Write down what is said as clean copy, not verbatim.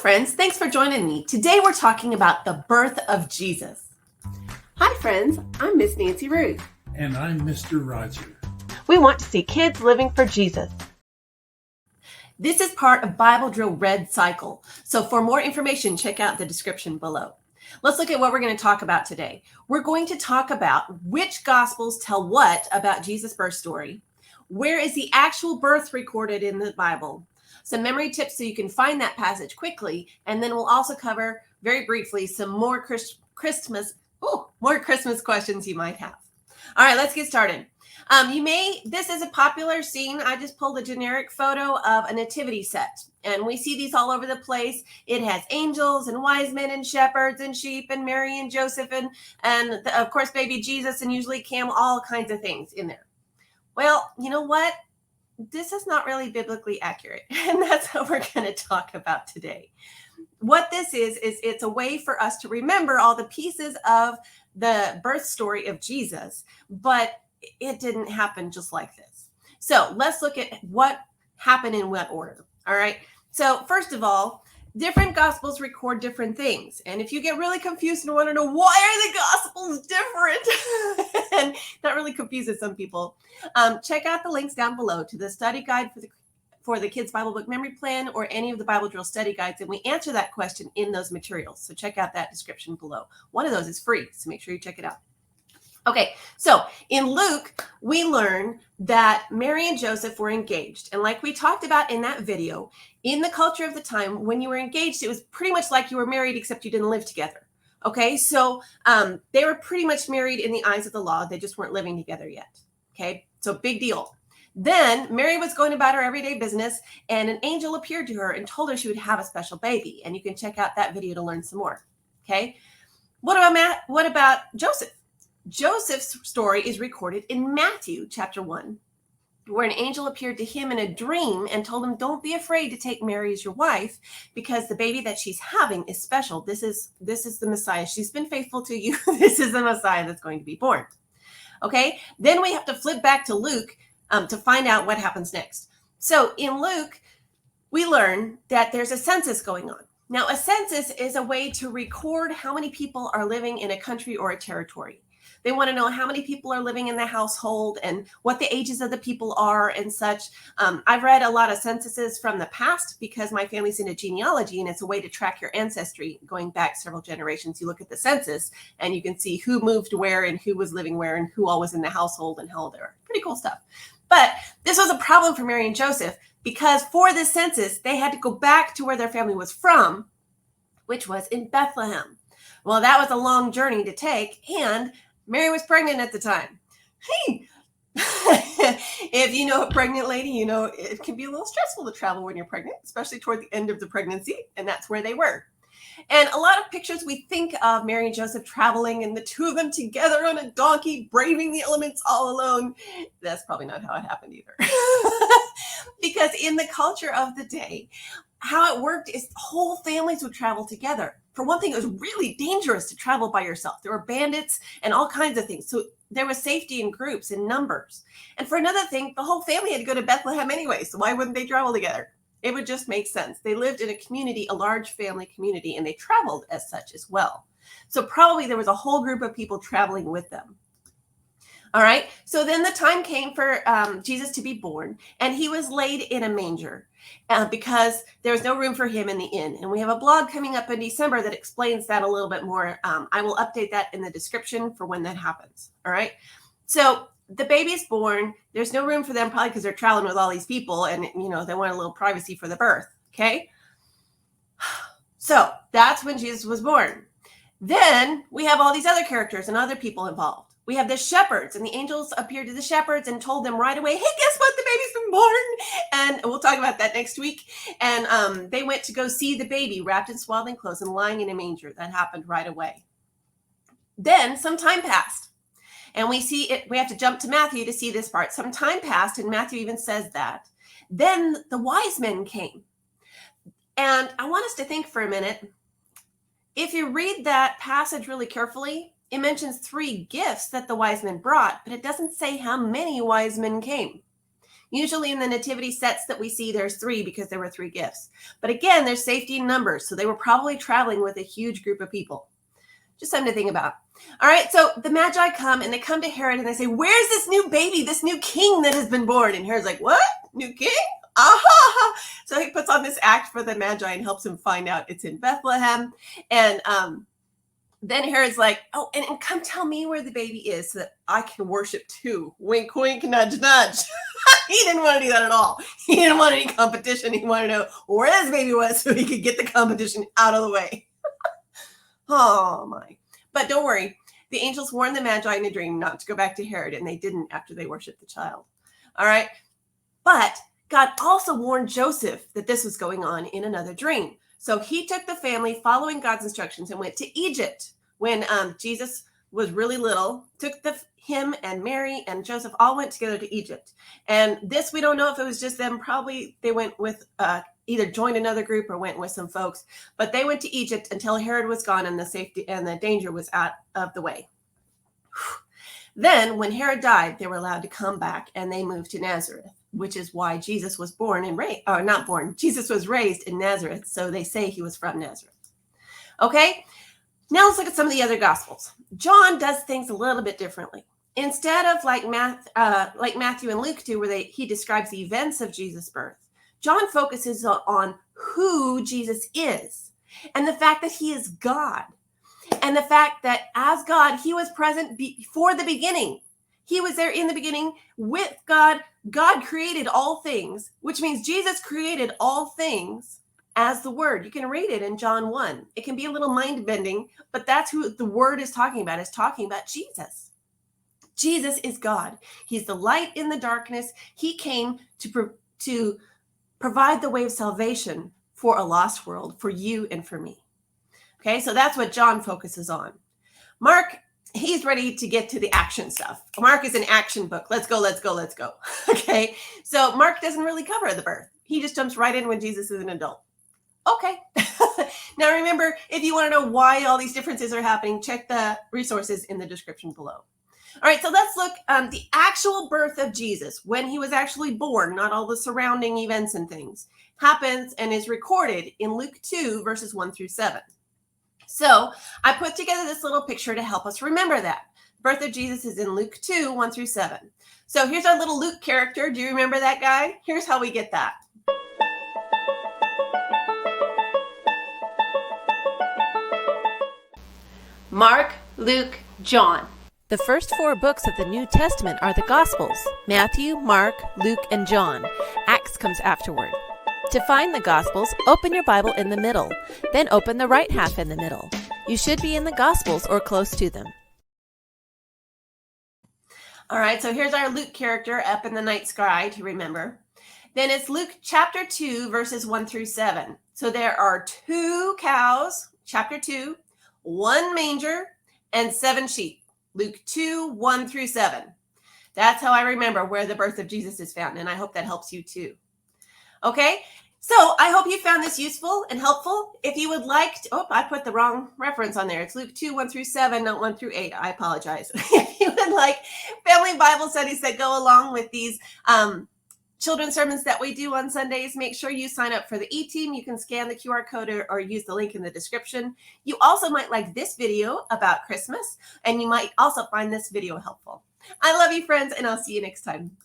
friends, thanks for joining me. Today we're talking about the birth of Jesus. Hi friends, I'm Miss Nancy Ruth. And I'm Mr. Roger. We want to see kids living for Jesus. This is part of Bible Drill Red Cycle, so for more information, check out the description below. Let's look at what we're going to talk about today. We're going to talk about which Gospels tell what about Jesus' birth story, where is the actual birth recorded in the Bible, some memory tips so you can find that passage quickly, and then we'll also cover very briefly some more Christmas questions you might have. All right, let's get started. This is a popular scene. I just pulled a generic photo of a nativity set, and we see these all over the place. It has angels and wise men and shepherds and sheep and Mary and Joseph and of course, baby Jesus and usually camel, all kinds of things in there. Well, you know what? This is not really biblically accurate, and that's what we're going to talk about today. What this is it's a way for us to remember all the pieces of the birth story of Jesus, but it didn't happen just like this. So let's look at what happened in what order. All right. So first of all, different Gospels record different things. And if you get really confused and want to know why are the Gospels different, and that really confuses some people, check out the links down below to the study guide for the Kids Bible Book Memory Plan or any of the Bible Drill study guides. And we answer that question in those materials. So check out that description below. One of those is free, so make sure you check it out. Okay, so in Luke, we learn that Mary and Joseph were engaged. And like we talked about in that video, in the culture of the time, when you were engaged, it was pretty much like you were married, except you didn't live together. Okay, so they were pretty much married in the eyes of the law. They just weren't living together yet. Okay, so big deal. Then Mary was going about her everyday business, and an angel appeared to her and told her she would have a special baby. And you can check out that video to learn some more. Okay, what about Joseph? Joseph's story is recorded in Matthew chapter 1, where an angel appeared to him in a dream and told him, don't be afraid to take Mary as your wife, because the baby that she's having is special. This is the Messiah. She's been faithful to you. This is the Messiah that's going to be born. Okay, then we have to flip back to Luke to find out what happens next. So in Luke, we learn that there's a census going on. Now, a census is a way to record how many people are living in a country or a territory. They want to know how many people are living in the household and what the ages of the people are and such. I've read a lot of censuses from the past because my family's into genealogy, and it's a way to track your ancestry going back several generations. You look at the census and you can see who moved where and who was living where and who all was in the household and how old they were. Pretty cool stuff. But this was a problem for Mary and Joseph because for this census, they had to go back to where their family was from, which was in Bethlehem. Well, that was a long journey to take, and Mary was pregnant at the time. Hey, if you know a pregnant lady, you know it can be a little stressful to travel when you're pregnant, especially toward the end of the pregnancy, and that's where they were. And a lot of pictures we think of Mary and Joseph traveling and the two of them together on a donkey, braving the elements all alone. That's probably not how it happened either. Because in the culture of the day, how it worked is whole families would travel together. For one thing, it was really dangerous to travel by yourself. There were bandits and all kinds of things. So there was safety in groups, in numbers. And for another thing, the whole family had to go to Bethlehem anyway. So why wouldn't they travel together? It would just make sense. They lived in a community, a large family community, and they traveled as such as well. So probably there was a whole group of people traveling with them. All right. So then the time came for Jesus to be born, and he was laid in a manger because there was no room for him in the inn. And we have a blog coming up in December that explains that a little bit more. I will update that in the description for when that happens. All right. So the baby's born. There's no room for them, probably because they're traveling with all these people, and they want a little privacy for the birth. Okay. So that's when Jesus was born. Then we have all these other characters and other people involved. We have the shepherds, and the angels appeared to the shepherds and told them right away, hey, guess what? The baby's been born. And we'll talk about that next week. And they went to go see the baby wrapped in swaddling clothes and lying in a manger. That happened right away. Then some time passed. And we see it. We have to jump to Matthew to see this part. Some time passed, and Matthew even says that. Then the wise men came. And I want us to think for a minute. If you read that passage really carefully, it mentions 3 gifts that the wise men brought, but it doesn't say how many wise men came. Usually in the nativity sets that we see, there's 3 because there were 3 gifts. But again, there's safety in numbers. So they were probably traveling with a huge group of people. Just something to think about. All right, so the Magi come and they come to Herod and they say, where's this new baby, this new king that has been born? And Herod's like, what? New king? Aha! So he puts on this act for the Magi and helps him find out it's in Bethlehem. And then Herod's like, oh, and come tell me where the baby is so that I can worship too. Wink, wink, nudge, nudge. He didn't want to do that at all. He didn't want any competition. He wanted to know where his baby was so he could get the competition out of the way. Oh my. But don't worry. The angels warned the Magi in a dream not to go back to Herod, and they didn't after they worshiped the child. All right. But God also warned Joseph that this was going on in another dream. So he took the family following God's instructions and went to Egypt when Jesus was really little, took him and Mary and Joseph all went together to Egypt. And this, we don't know if it was just them. Probably they went with either joined another group or went with some folks, but they went to Egypt until Herod was gone and the safety and the danger was out of the way. Then when Herod died, they were allowed to come back and they moved to Nazareth, which is why Jesus was born and raised, or not born, Jesus was raised in Nazareth. So they say he was from Nazareth. Okay. Now let's look at some of the other gospels. John does things a little bit differently. Instead of like Matthew and Luke do, where he describes the events of Jesus' birth, John focuses on who Jesus is and the fact that he is God and the fact that as God, he was present before the beginning. He was there in the beginning with God. God created all things, which means Jesus created all things as the Word. You can read it in John 1. It can be a little mind-bending, but that's who the Word is talking about. It's talking about Jesus. Jesus is God. He's the light in the darkness. He came to provide the way of salvation for a lost world, for you and for me. Okay, so that's what John focuses on. Mark, he's ready to get to the action stuff. Mark is an action book. Let's go, let's go, let's go. Okay, so Mark doesn't really cover the birth. He just jumps right in when Jesus is an adult. Okay. Now remember, if you want to know why all these differences are happening, check the resources in the description below. All right, so let's look the actual birth of Jesus, when he was actually born, not all the surrounding events and things, happens and is recorded in Luke 2, verses 1 through 7. So I put together this little picture to help us remember that. The birth of Jesus is in Luke 2, 1 through 7. So here's our little Luke character. Do you remember that guy? Here's how we get that. Mark, Luke, John. The first 4 books of the New Testament are the Gospels: Matthew, Mark, Luke, and John. Acts comes afterward. To find the Gospels, open your Bible in the middle, then open the right half in the middle. You should be in the Gospels or close to them. All right, so here's our Luke character up in the night sky to remember. Then it's Luke chapter 2, verses 1 through 7. So there are 2 cows, chapter 2, 1 manger, and 7 sheep. Luke 2, 1 through 7. That's how I remember where the birth of Jesus is found, and I hope that helps you too. Okay, so I hope you found this useful and helpful. If you would like to, I put the wrong reference on there. It's Luke 2, 1 through 7, not 1 through 8. I apologize. If you would like family Bible studies that go along with these children's sermons that we do on Sundays, make sure you sign up for the E-Team. You can scan the QR code or use the link in the description. You also might like this video about Christmas, and you might also find this video helpful. I love you, friends, and I'll see you next time.